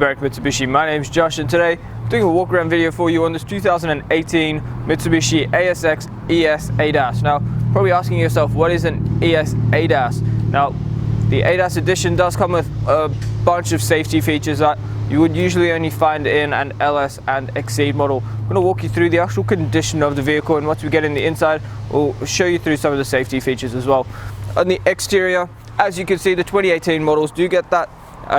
Mitsubishi. My name is Josh, and today I'm doing a walk around video for you on this 2018 Mitsubishi ASX ES ADAS. Now, probably asking yourself, what is an ES ADAS? Now, the ADAS edition does come with a bunch of safety features that you would usually only find in an LS and Exceed model. I'm going to walk you through the actual condition of the vehicle, and once we get in the inside, we'll show you through some of the safety features as well. On the exterior, as you can see, the 2018 models do get that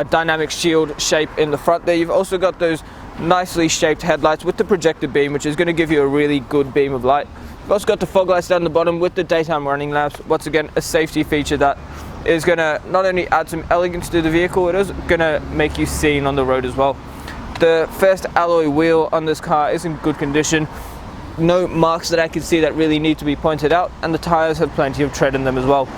dynamic shield shape in the front there. You've also got those nicely shaped headlights with the projected beam, which is going to give you a really good beam of light. You've also got the fog lights down the bottom with the daytime running lamps. Once again, a safety feature that is going to not only add some elegance to the vehicle, it is going to make you seen on the road as well. The first alloy wheel on this car is in good condition. No marks that I can see that really need to be pointed out, and the tires have plenty of tread in them as well.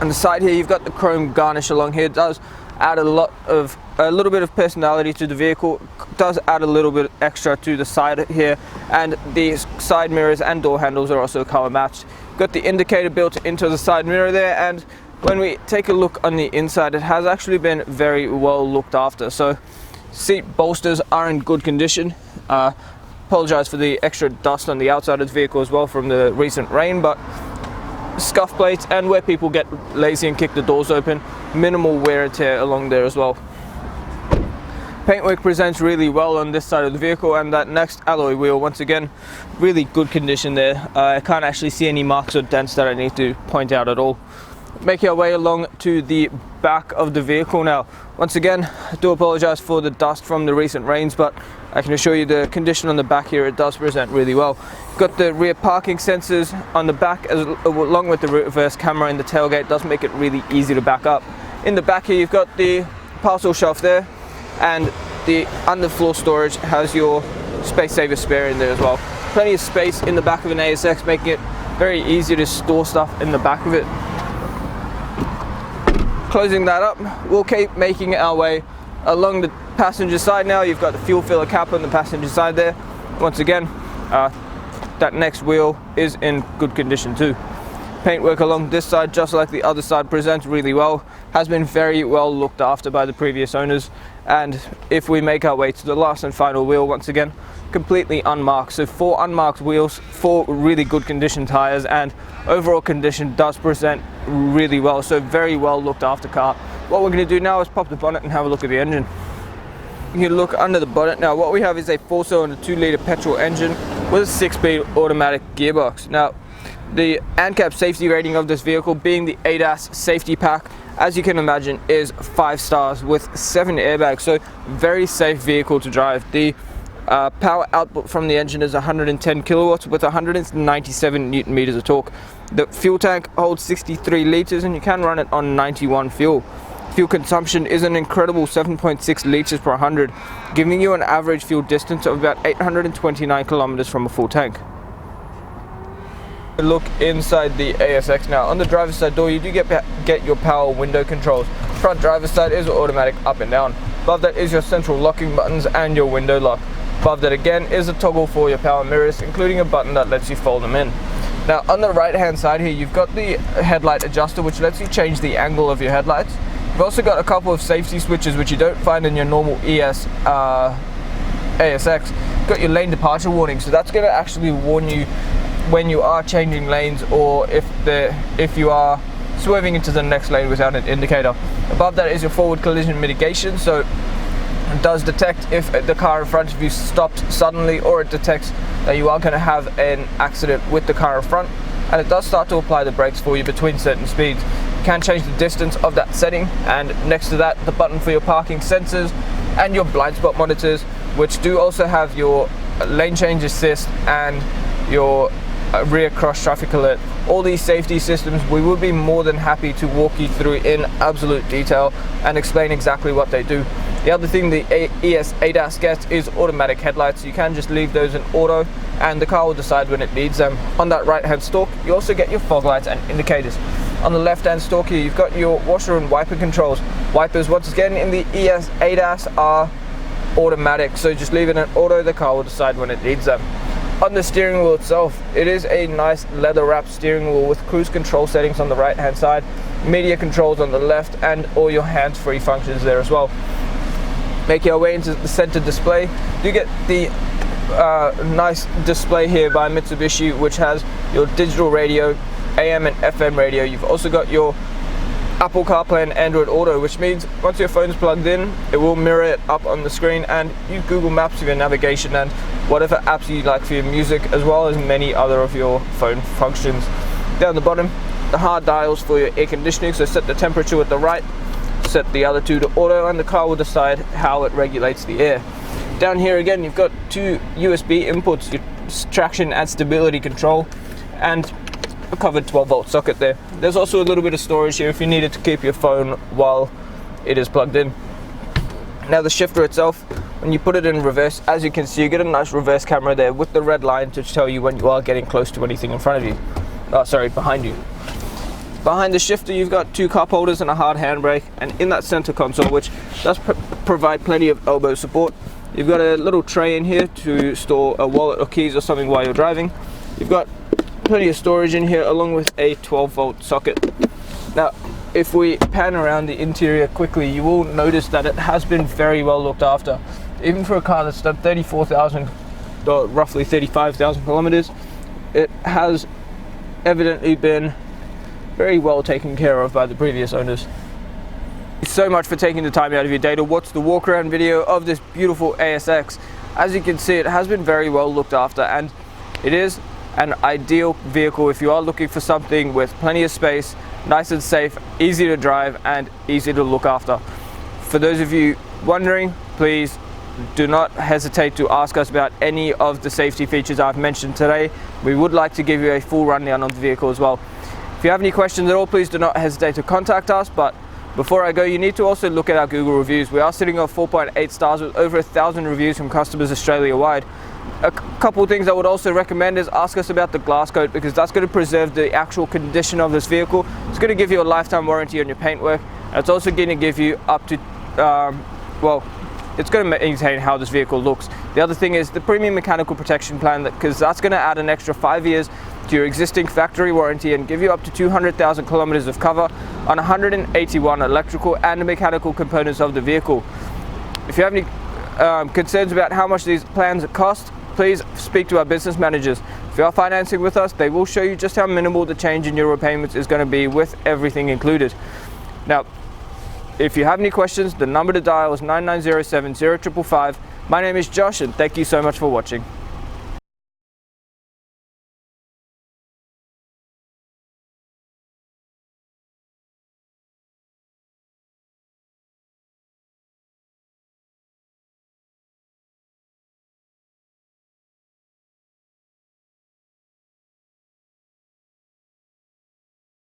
On the side here, you've got the chrome garnish along here. It does add a little bit of personality to the vehicle. It does add a little bit extra to the side here, and the side mirrors and door handles are also color matched. Got the indicator built into the side mirror there, and when we take a look on the inside, it has actually been very well looked after. So seat bolsters are in good condition. Apologize for the extra dust on the outside of the vehicle as well from the recent rain, but scuff plates and where people get lazy and kick the doors open, minimal wear and tear along there as well. Paintwork presents really well on this side of the vehicle, and that next alloy wheel, once again, really good condition there. I can't actually see any marks or dents that I need to point out at all. Making our way along to the back of the vehicle now. Once again, I do apologize for the dust from the recent rains, but I can assure you the condition on the back here, it does present really well. Got the rear parking sensors on the back, along with the reverse camera in the tailgate. Does make it really easy to back up. In the back here, you've got the parcel shelf there, and the underfloor storage has your space saver spare in there as well. Plenty of space in the back of an ASX, making it very easy to store stuff in the back of it. Closing that up, we'll keep making our way along the passenger side now. You've got the fuel filler cap on the passenger side there. Once again, that next wheel is in good condition too. Paintwork along this side, just like the other side, presents really well. Has been very well looked after by the previous owners. And if we make our way to the last and final wheel, once again, completely unmarked. So 4 unmarked wheels, 4 really good condition tires, and overall condition does present really well. So very well looked after car. What we're going to do now is pop the bonnet and have a look at the engine. You can look under the bonnet now. What we have is a 4-cylinder 2-litre petrol engine with a 6-speed automatic gearbox. Now, the ANCAP safety rating of this vehicle, being the ADAS safety pack, as you can imagine, is 5 stars with 7 airbags. So very safe vehicle to drive. The power output from the engine is 110 kilowatts with 197 newton meters of torque. The fuel tank holds 63 liters, and you can run it on 91 fuel. Fuel consumption is an incredible 7.6 liters per 100, giving you an average fuel distance of about 829 kilometers from a full tank. Look inside the ASX now. On the driver's side door, you do get your power window controls. Front driver's side is automatic up and down. Above that is your central locking buttons and your window lock. Above that again is a toggle for your power mirrors, including a button that lets you fold them in. Now on the right hand side here, you've got the headlight adjuster, which lets you change the angle of your headlights. You've also got a couple of safety switches which you don't find in your normal ES ASX. You've got your lane departure warning, so that's going to actually warn you when you are changing lanes, or if you are swerving into the next lane without an indicator. Above that is your forward collision mitigation, so it does detect if the car in front of you stopped suddenly, or it detects that you are going to have an accident with the car in front, and it does start to apply the brakes for you between certain speeds. You can change the distance of that setting, and next to that, the button for your parking sensors and your blind spot monitors, which do also have your lane change assist and your rear cross traffic alert. All these safety systems we would be more than happy to walk you through in absolute detail and explain exactly what they do. The other thing the ES ADAS gets is automatic headlights. You can just leave those in auto, and the car will decide when it needs them. On that right hand stalk, you also get your fog lights and indicators. On the left hand stalk here, you've got your washer and wiper controls. Wipers, once again, in the ES ADAS are automatic, so just leave it in auto, the car will decide when it needs them. On the steering wheel itself, it is a nice leather wrapped steering wheel with cruise control settings on the right hand side, media controls on the left, and all your hands-free functions there as well. Making our way into the center display, you get the nice display here by Mitsubishi, which has your digital radio, AM and FM radio. You've also got your Apple CarPlay and Android Auto, which means once your phone's plugged in, it will mirror it up on the screen, and use Google Maps for your navigation and whatever apps you like for your music, as well as many other of your phone functions. Down the bottom, the hard dials for your air conditioning, so set the temperature with the right, set the other two to auto, and the car will decide how it regulates the air. Down here again, you've got two USB inputs, your traction and stability control, and a covered 12-volt socket there. There's also a little bit of storage here if you needed to keep your phone while it is plugged in. Now the shifter itself, when you put it in reverse, as you can see, you get a nice reverse camera there with the red line to tell you when you are getting close to anything in front of you. Behind you. Behind the shifter, you've got two cup holders and a hard handbrake, and in that center console, which does provide plenty of elbow support, you've got a little tray in here to store a wallet or keys or something while you're driving. You've got plenty of storage in here, along with a 12-volt socket. Now, if we pan around the interior quickly, you will notice that it has been very well looked after. Even for a car that's done 34,000, roughly 35,000 kilometers, it has evidently been very well taken care of by the previous owners. Thank you so much for taking the time out of your day to watch the walk around video of this beautiful ASX. As you can see, it has been very well looked after, and it is an ideal vehicle if you are looking for something with plenty of space, nice and safe, easy to drive, and easy to look after. For those of you wondering, please do not hesitate to ask us about any of the safety features I've mentioned today. We would like to give you a full rundown on the vehicle as well. If you have any questions at all, please do not hesitate to contact us. But before I go, you need to also look at our Google reviews. We are sitting on 4.8 stars with over 1,000 reviews from customers Australia-wide. A couple of things I would also recommend is ask us about the glass coat, because that's going to preserve the actual condition of this vehicle. It's going to give you a lifetime warranty on your paintwork, and it's also going to give you up to, it's going to maintain how this vehicle looks. The other thing is the premium mechanical protection plan, because that's going to add an extra 5 years to your existing factory warranty and give you up to 200,000 kilometers of cover on 181 electrical and mechanical components of the vehicle. If you have any concerns about how much these plans cost, please speak to our business managers. If you are financing with us, they will show you just how minimal the change in your repayments is going to be with everything included. Now, if you have any questions, the number to dial is 9907 0555. My name is Josh, and thank you so much for watching.